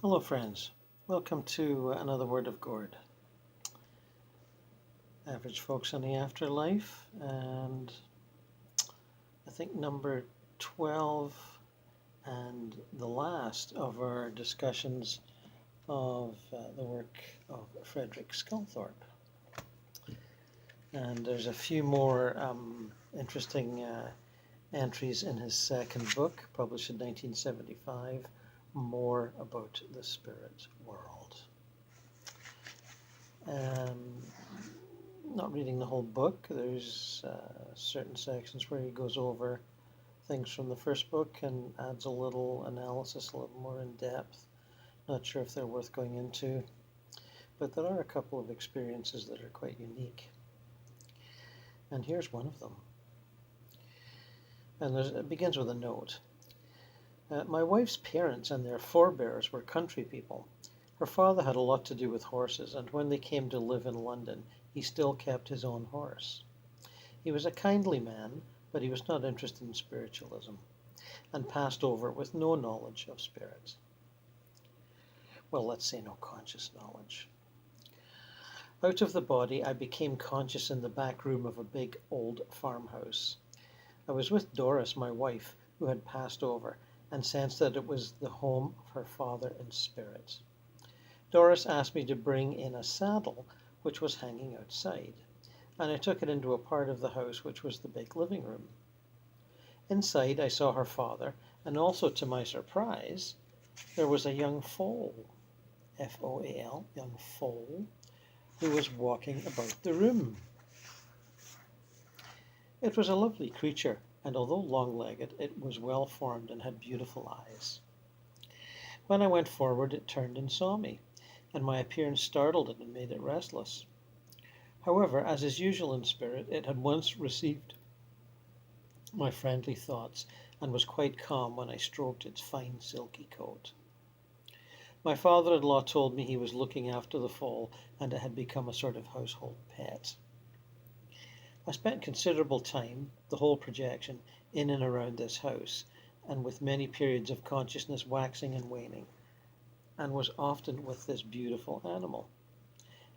Hello friends, welcome to another Word of Gord. Average Folks in the Afterlife, and I think number 12 and the last of our discussions of the work of Frederick Sculthorp. And there's a few more interesting entries in his second book, published in 1975, More About the Spirit World. Not reading the whole book, there's certain sections where he goes over things from the first book and adds a little analysis, a little more in depth. Not sure if they're worth going into, but there are a couple of experiences that are quite unique. And here's one of them. And it begins with a note. My wife's parents and their forebears were country people. Her father had a lot to do with horses, and when they came to live in London, he still kept his own horse. He was a kindly man, but he was not interested in spiritualism, and passed over with no knowledge of spirits. Well, let's say no conscious knowledge. Out of the body, I became conscious in the back room of a big old farmhouse. I was with Doris, my wife, who had passed over, and sensed that it was the home of her father in spirit. Doris asked me to bring in a saddle, which was hanging outside, and I took it into a part of the house which was the big living room. Inside I saw her father, and also to my surprise, there was a young foal, F-O-A-L, young foal, who was walking about the room. It was a lovely creature, and although long-legged, it was well-formed and had beautiful eyes. When I went forward, it turned and saw me, and my appearance startled it and made it restless. However, as is usual in spirit, it had once received my friendly thoughts and was quite calm when I stroked its fine silky coat. My father-in-law told me he was looking after the foal, and it had become a sort of household pet. I spent considerable time, the whole projection, in and around this house, and with many periods of consciousness waxing and waning, and was often with this beautiful animal.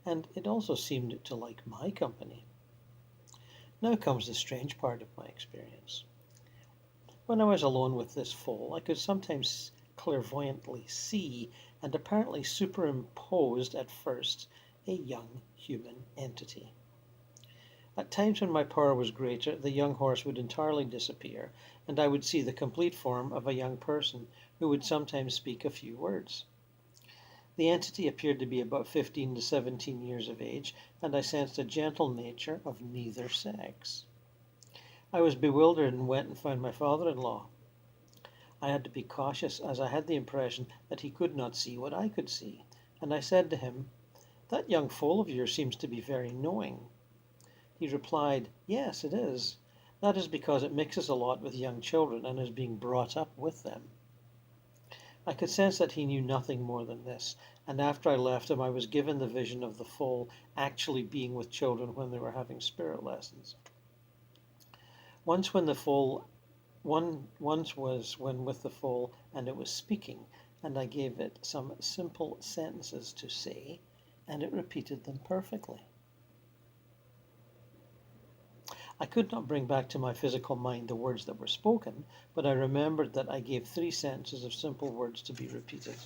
And it also seemed to like my company. Now comes the strange part of my experience. When I was alone with this foal, I could sometimes clairvoyantly see, and apparently superimposed at first, a young human entity. At times when my power was greater, the young horse would entirely disappear, and I would see the complete form of a young person who would sometimes speak a few words. The entity appeared to be about 15 to 17 years of age, and I sensed a gentle nature of neither sex. I was bewildered and went and found my father-in-law. I had to be cautious, as I had the impression that he could not see what I could see, and I said to him, "That young foal of yours seems to be very knowing." He replied, "Yes, it is. That is because it mixes a lot with young children and is being brought up with them." I could sense that he knew nothing more than this, and after I left him I was given the vision of the foal actually being with children when they were having spirit lessons. Once was when with the foal and it was speaking, and I gave it some simple sentences to say, and it repeated them perfectly. I could not bring back to my physical mind the words that were spoken, but I remembered that I gave 3 sentences of simple words to be repeated.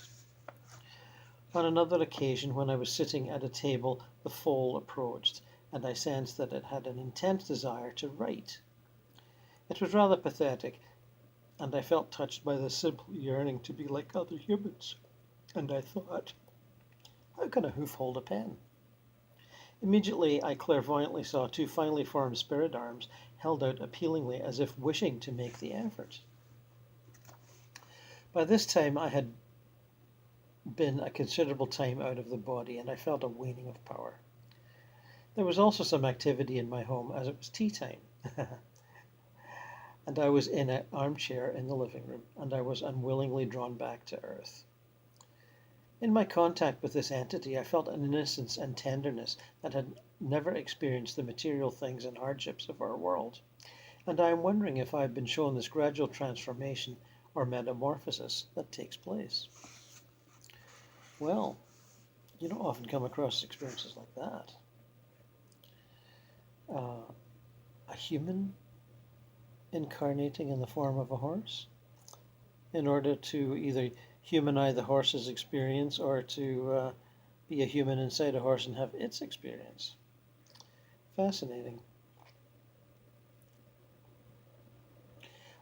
On another occasion, when I was sitting at a table, the foal approached, and I sensed that it had an intense desire to write. It was rather pathetic, and I felt touched by the simple yearning to be like other humans. And I thought, how can a hoof hold a pen? Immediately I clairvoyantly saw 2 finely formed spirit arms held out appealingly as if wishing to make the effort. By this time I had been a considerable time out of the body, and I felt a waning of power. There was also some activity in my home, as it was tea time. And I was in an armchair in the living room, and I was unwillingly drawn back to earth. In my contact with this entity, I felt an innocence and tenderness that had never experienced the material things and hardships of our world, and I am wondering if I have been shown this gradual transformation or metamorphosis that takes place. Well, you don't often come across experiences like that. Uh, a human incarnating in the form of a horse in order to either humanize the horse's experience or to be a human inside a horse and have its experience. Fascinating.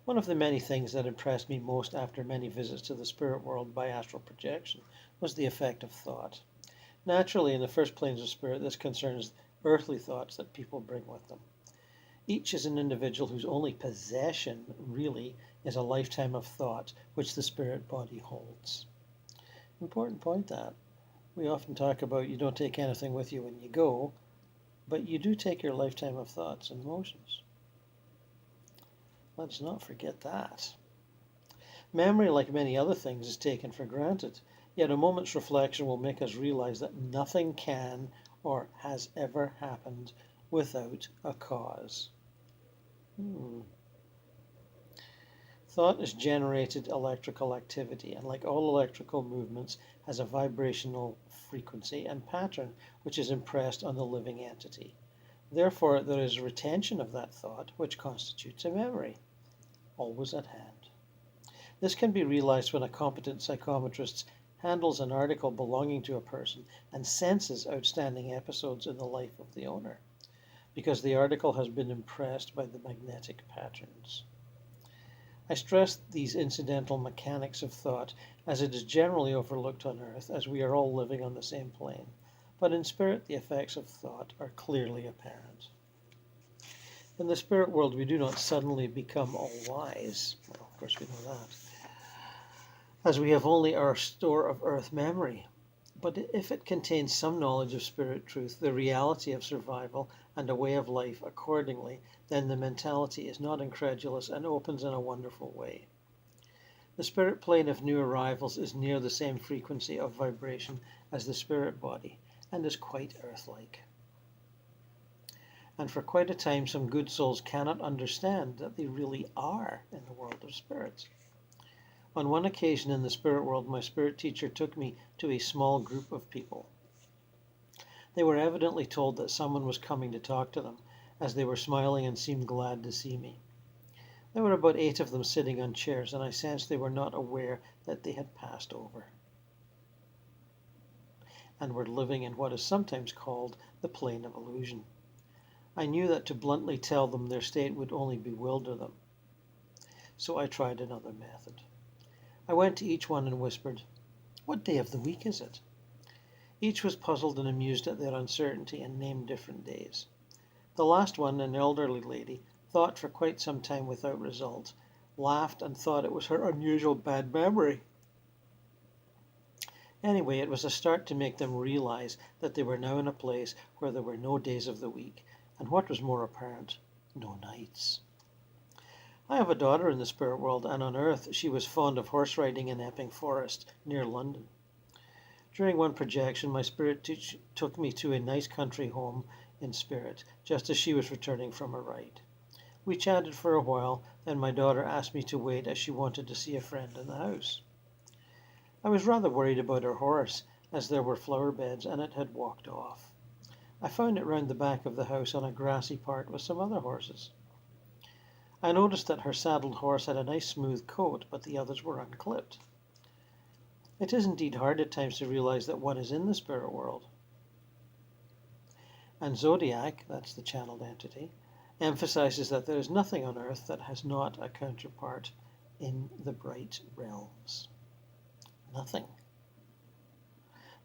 One of the many things that impressed me most after many visits to the spirit world by astral projection was the effect of thought. Naturally, in the first planes of spirit, this concerns earthly thoughts that people bring with them. Each is an individual whose only possession, really, is a lifetime of thought which the spirit body holds. Important point that. We often talk about you don't take anything with you when you go, but you do take your lifetime of thoughts and emotions. Let's not forget that. Memory, like many other things, is taken for granted, yet a moment's reflection will make us realize that nothing can or has ever happened without a cause. Thought is generated electrical activity, and like all electrical movements, has a vibrational frequency and pattern which is impressed on the living entity. Therefore, there is retention of that thought, which constitutes a memory, always at hand. This can be realized when a competent psychometrist handles an article belonging to a person and senses outstanding episodes in the life of the owner, because the article has been impressed by the magnetic patterns. I stress these incidental mechanics of thought as it is generally overlooked on earth, as we are all living on the same plane, but in spirit the effects of thought are clearly apparent. In the spirit world, we do not suddenly become all wise. Well, of course we know that, as we have only our store of earth memory. But if it contains some knowledge of spirit truth, the reality of survival, and a way of life accordingly, then the mentality is not incredulous and opens in a wonderful way. The spirit plane of new arrivals is near the same frequency of vibration as the spirit body, and is quite earth-like. And for quite a time, some good souls cannot understand that they really are in the world of spirits. On one occasion in the spirit world, my spirit teacher took me to a small group of people. They were evidently told that someone was coming to talk to them, as they were smiling and seemed glad to see me. There were about 8 of them sitting on chairs, and I sensed they were not aware that they had passed over and were living in what is sometimes called the plane of illusion. I knew that to bluntly tell them their state would only bewilder them, so I tried another method. I went to each one and whispered, "What day of the week is it?" Each was puzzled and amused at their uncertainty and named different days. The last one, an elderly lady, thought for quite some time without result, laughed and thought it was her unusual bad memory. Anyway, it was a start to make them realize that they were now in a place where there were no days of the week, and what was more apparent, no nights. I have a daughter in the spirit world, and on earth she was fond of horse riding in Epping Forest, near London. During one projection, my spirit took me to a nice country home in spirit, just as she was returning from a ride. We chatted for a while, then my daughter asked me to wait as she wanted to see a friend in the house. I was rather worried about her horse, as there were flower beds and it had walked off. I found it round the back of the house on a grassy part with some other horses. I noticed that her saddled horse had a nice smooth coat, but the others were unclipped. It is indeed hard at times to realize that one is in the spirit world. And Zodiac, that's the channeled entity, emphasizes that there is nothing on earth that has not a counterpart in the bright realms. Nothing.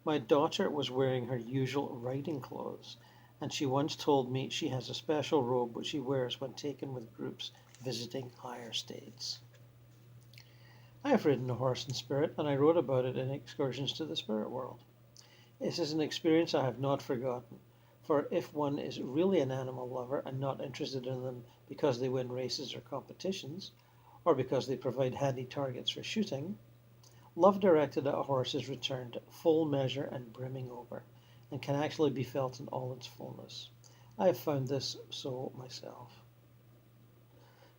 My daughter was wearing her usual riding clothes, and she once told me she has a special robe which she wears when taken with groups visiting higher states. I have ridden a horse in spirit, and I wrote about it in Excursions to the Spirit World. This is an experience I have not forgotten, for if one is really an animal lover and not interested in them because they win races or competitions, or because they provide handy targets for shooting, love directed at a horse is returned full measure and brimming over, and can actually be felt in all its fullness. I have found this so myself.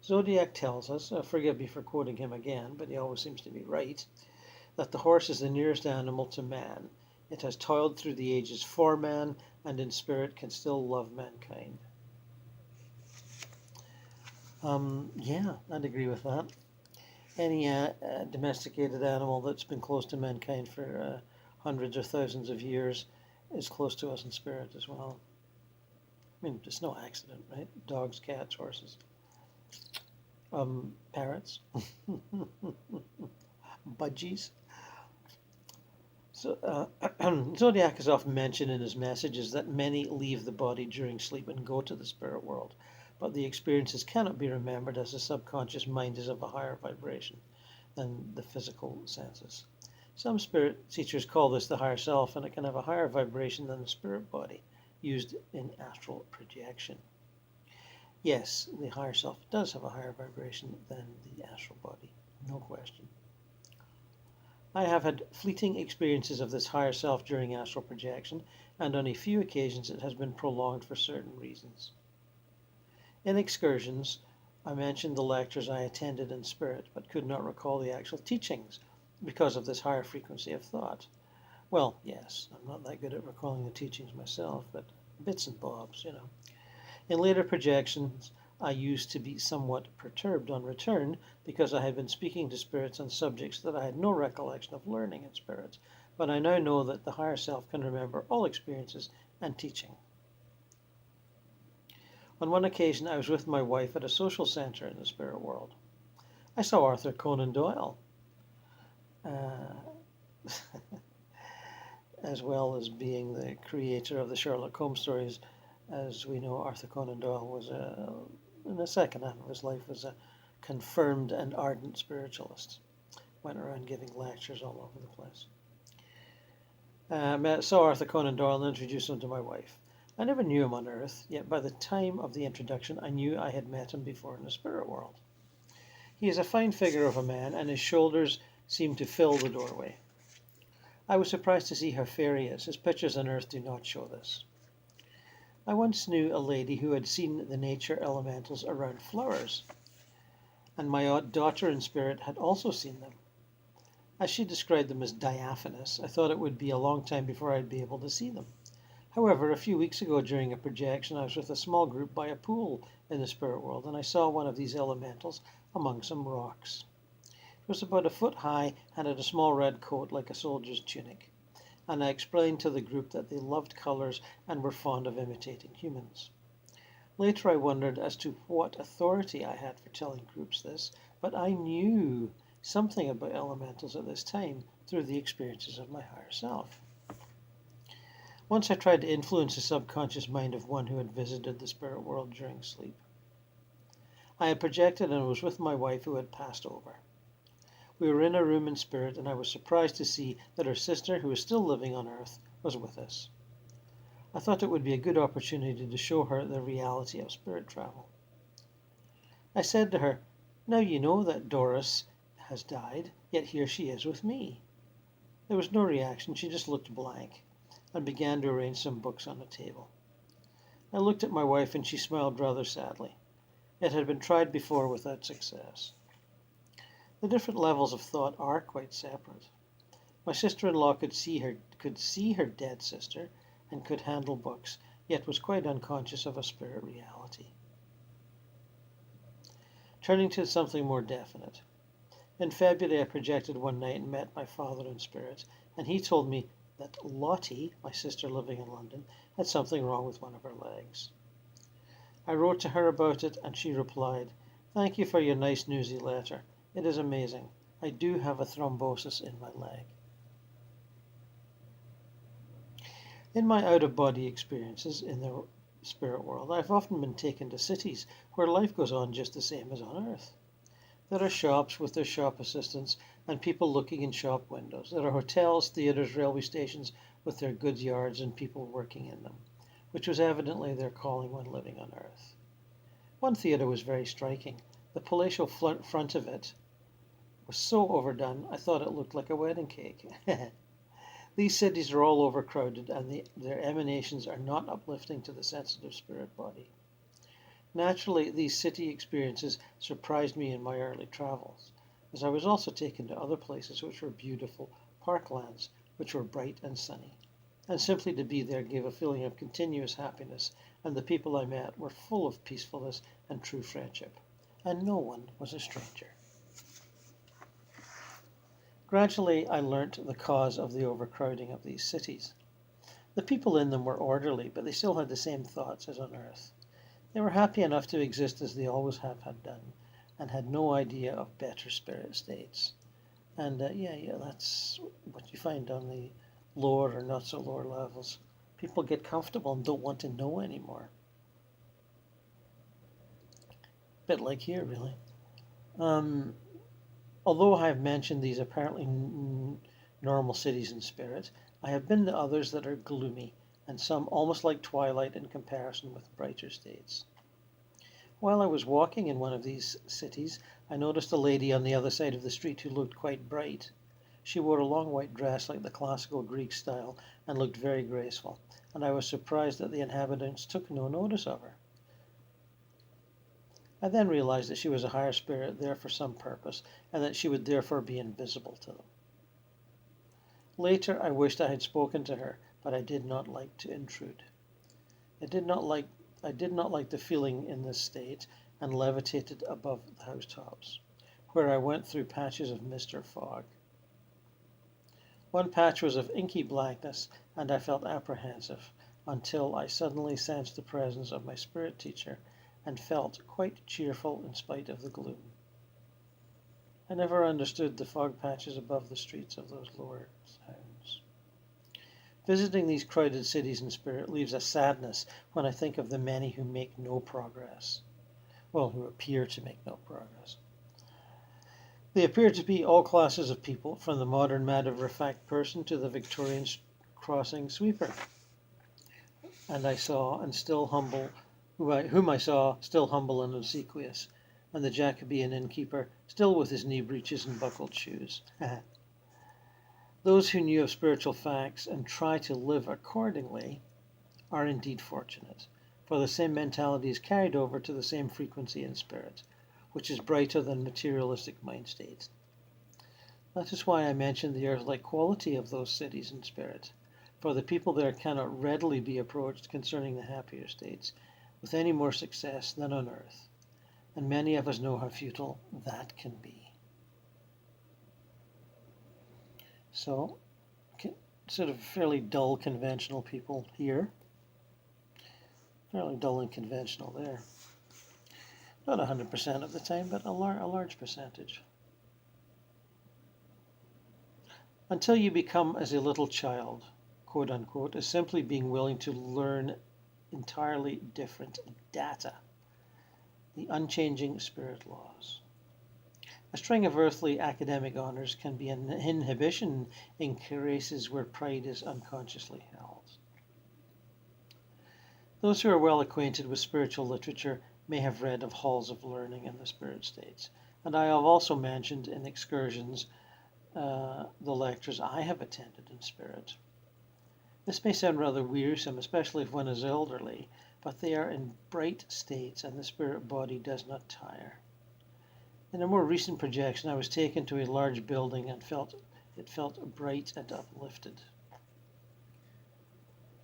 Zodiac tells us, forgive me for quoting him again, but he always seems to be right, that the horse is the nearest animal to man. It has toiled through the ages for man, and in spirit can still love mankind. Yeah, I'd agree with that. Any domesticated animal that's been close to mankind for hundreds or thousands of years is close to us in spirit as well. I mean, it's no accident, right? Dogs, cats, horses, parrots, budgies. So, Zodiac is often mentioned in his messages that many leave the body during sleep and go to the spirit world, but the experiences cannot be remembered as the subconscious mind is of a higher vibration than the physical senses. Some spirit teachers call this the higher self, and it can have a higher vibration than the spirit body used in astral projection. Yes, the higher self does have a higher vibration than the astral body, no question. I have had fleeting experiences of this higher self during astral projection, and on a few occasions it has been prolonged for certain reasons. In excursions, I mentioned the lectures I attended in spirit, but could not recall the actual teachings because of this higher frequency of thought. Well, yes, I'm not that good at recalling the teachings myself, but bits and bobs, In later projections, I used to be somewhat perturbed on return because I had been speaking to spirits on subjects that I had no recollection of learning in spirits, but I now know that the higher self can remember all experiences and teaching. On one occasion, I was with my wife at a social center in the spirit world. I saw Arthur Conan Doyle, as well as being the creator of the Sherlock Holmes stories. As we know, Arthur Conan Doyle was, in the second half of his life, was a confirmed and ardent spiritualist. Went around giving lectures all over the place. Saw Arthur Conan Doyle and introduced him to my wife. I never knew him on Earth, yet by the time of the introduction I knew I had met him before in the spirit world. He is a fine figure of a man, and his shoulders seem to fill the doorway. I was surprised to see how fair he is. His pictures on Earth do not show this. I once knew a lady who had seen the nature elementals around flowers, and my daughter in spirit had also seen them. As she described them as diaphanous, I thought it would be a long time before I'd be able to see them. However, a few weeks ago during a projection, I was with a small group by a pool in the spirit world, and I saw one of these elementals among some rocks. It was about a foot high and had a small red coat like a soldier's tunic, and I explained to the group that they loved colors and were fond of imitating humans. Later I wondered as to what authority I had for telling groups this, but I knew something about elementals at this time through the experiences of my higher self. Once I tried to influence the subconscious mind of one who had visited the spirit world during sleep. I had projected and was with my wife who had passed over. We were in a room in spirit, and I was surprised to see that her sister, who was still living on Earth, was with us. I thought it would be a good opportunity to show her the reality of spirit travel. I said to her, "Now you know that Doris has died, yet here she is with me." There was no reaction. She just looked blank and began to arrange some books on a table. I looked at my wife, and she smiled rather sadly. It had been tried before without success. The different levels of thought are quite separate. My sister-in-law could see her dead sister and could handle books, yet was quite unconscious of a spirit reality. Turning to something more definite. In February, I projected one night and met my father in spirit, and he told me that Lottie, my sister living in London, had something wrong with one of her legs. I wrote to her about it, and she replied, "Thank you for your nice newsy letter. It is amazing. I do have a thrombosis in my leg." In my out-of-body experiences in the spirit world, I've often been taken to cities where life goes on just the same as on Earth. There are shops with their shop assistants and people looking in shop windows. There are hotels, theatres, railway stations with their goods yards and people working in them, which was evidently their calling when living on Earth. One theatre was very striking. The palatial front of it was so overdone, I thought it looked like a wedding cake. These cities are all overcrowded, and their emanations are not uplifting to the sensitive spirit body. Naturally, these city experiences surprised me in my early travels. as I was also taken to other places which were beautiful parklands, which were bright and sunny. And simply to be there gave a feeling of continuous happiness, and the people I met were full of peacefulness and true friendship, and no one was a stranger. Gradually, I learnt the cause of the overcrowding of these cities. The people in them were orderly, but they still had the same thoughts as on earth. They were happy enough to exist as they always have had done, and had no idea of better spirit states. And that's what you find on the lower or not so lower levels. People get comfortable and don't want to know anymore. A bit like here, really. Although I have mentioned these apparently normal cities in spirit, I have been to others that are gloomy, and some almost like twilight in comparison with brighter states. While I was walking in one of these cities, I noticed a lady on the other side of the street who looked quite bright. She wore a long white dress like the classical Greek style and looked very graceful, and I was surprised that the inhabitants took no notice of her. I then realized that she was a higher spirit there for some purpose, and that she would therefore be invisible to them. Later, I wished I had spoken to her, but I did not like to intrude. I did not like the feeling in this state, and levitated above the housetops, where I went through patches of mist or fog. One patch was of inky blackness, and I felt apprehensive, until I suddenly sensed the presence of my spirit teacher, and felt quite cheerful in spite of the gloom. I never understood the fog patches above the streets of those lower towns. Visiting these crowded cities in spirit leaves a sadness when I think of the many who make no progress. Well, who appear to make no progress. They appear to be all classes of people, from the modern matter-of-fact person to the Victorian crossing sweeper. And I saw, and still humble, whom I saw still humble and obsequious, and the Jacobean innkeeper still with his knee breeches and buckled shoes. Those who knew of spiritual facts and try to live accordingly are indeed fortunate, for the same mentality is carried over to the same frequency in spirit, which is brighter than materialistic mind states. That is why I mentioned the earth-like quality of those cities in spirit, for the people there cannot readily be approached concerning the happier states with any more success than on earth, and many of us know how futile that can be. So, sort of fairly dull conventional people here, fairly dull and conventional there. Not 100% of the time, but a large percentage. Until you become as a little child, quote unquote, is simply being willing to learn entirely different data, the unchanging spirit laws. A string of earthly academic honors can be an inhibition in cases where pride is unconsciously held. Those who are well acquainted with spiritual literature may have read of halls of learning in the spirit states, and I have also mentioned in excursions the lectures I have attended in spirit. This may sound rather wearisome, especially if one is elderly, but they are in bright states and the spirit body does not tire. In a more recent projection, I was taken to a large building and it felt bright and uplifted.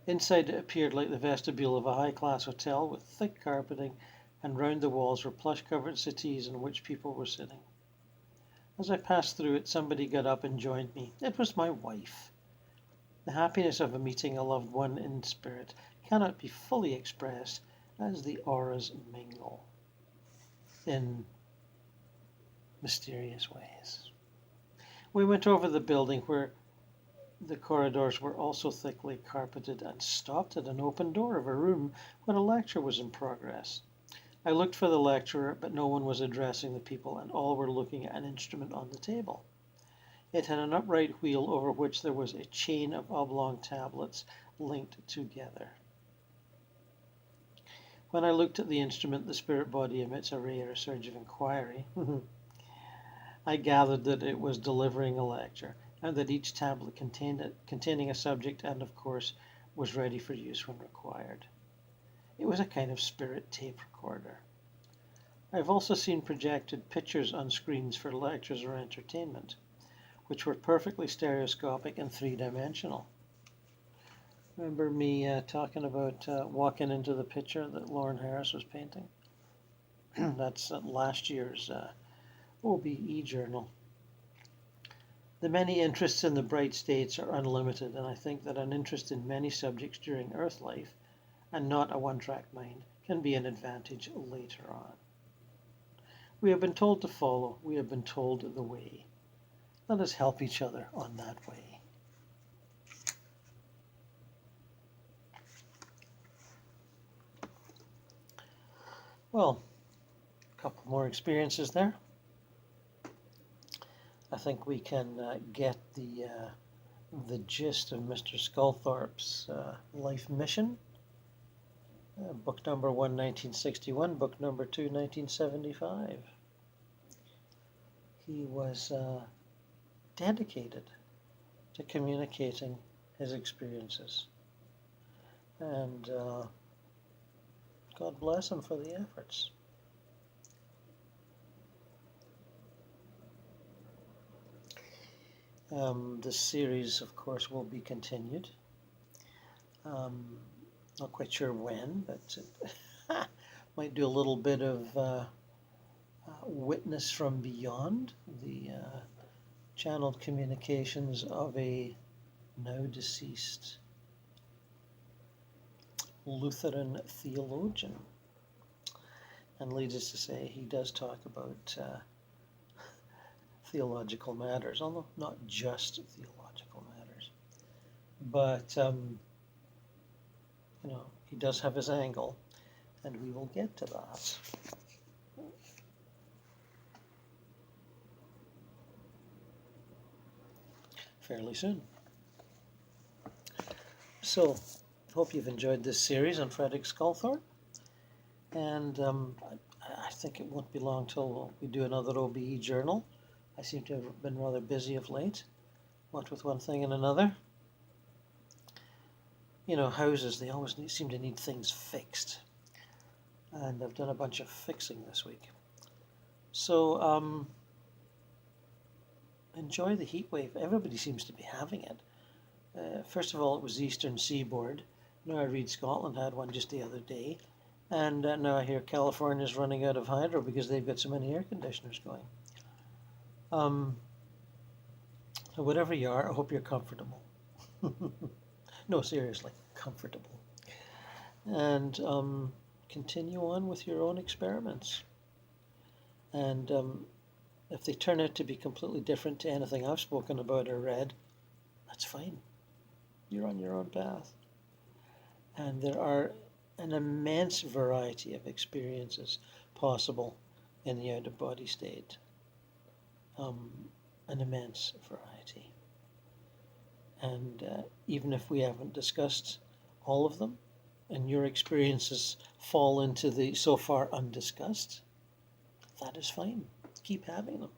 Inside it appeared like the vestibule of a high-class hotel with thick carpeting, and round the walls were plush-covered settees on which people were sitting. As I passed through it, somebody got up and joined me. It was my wife. The happiness of meeting a loved one in spirit cannot be fully expressed as the auras mingle in mysterious ways. We went over the building where the corridors were also thickly carpeted and stopped at an open door of a room when a lecture was in progress. I looked for the lecturer, but no one was addressing the people, and all were looking at an instrument on the table. It had an upright wheel over which there was a chain of oblong tablets linked together. When I looked at the instrument the spirit body emits a ray or a surge of inquiry, I gathered that it was delivering a lecture, and that each tablet containing a subject and, of course, was ready for use when required. It was a kind of spirit tape recorder. I've also seen projected pictures on screens for lectures or entertainment, which were perfectly stereoscopic and three-dimensional. Remember me talking about walking into the picture that Lauren Harris was painting? That's last year's OBE journal. The many interests in the bright states are unlimited, and I think that an interest in many subjects during Earth life, and not a one-track mind, can be an advantage later on. We have been told to follow, we have been told the way. Let us help each other on that way. Well, a couple more experiences there. I think we can get the gist of Mr. Sculthorp's life mission. Book number 1, 1961, book number 2, 1975. He was dedicated to communicating his experiences. And God bless him for the efforts. This series, of course, will be continued. Not quite sure when, but it might do a little bit of witness from beyond, the channeled communications of a now deceased Lutheran theologian. And needless to say, he does talk about theological matters, although not just theological matters. But, he does have his angle, and we will get to that. Fairly soon. So, hope you've enjoyed this series on Frederick Sculthorp, and I think it won't be long till we do another OBE journal. I seem to have been rather busy of late, what with one thing and another. Houses, they always seem to need things fixed, and I've done a bunch of fixing this week. So, enjoy the heat wave. Everybody seems to be having it. First of all, it was the Eastern Seaboard. Now I read Scotland had one just the other day. And now I hear California's running out of hydro because they've got so many air conditioners going. So whatever you are, I hope you're comfortable. No, seriously, comfortable. And continue on with your own experiments. And if they turn out to be completely different to anything I've spoken about or read, that's fine. You're on your own path. And there are an immense variety of experiences possible in the out-of-body state. An immense variety. And even if we haven't discussed all of them, and your experiences fall into the so far undiscussed, that is fine. Keep having them.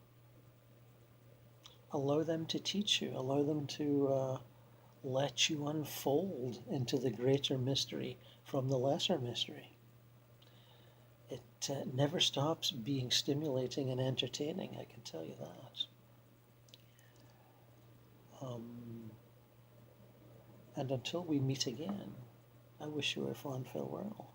Allow them to teach you. Allow them to let you unfold into the greater mystery from the lesser mystery. It never stops being stimulating and entertaining, I can tell you that. And until we meet again, I wish you a fond farewell.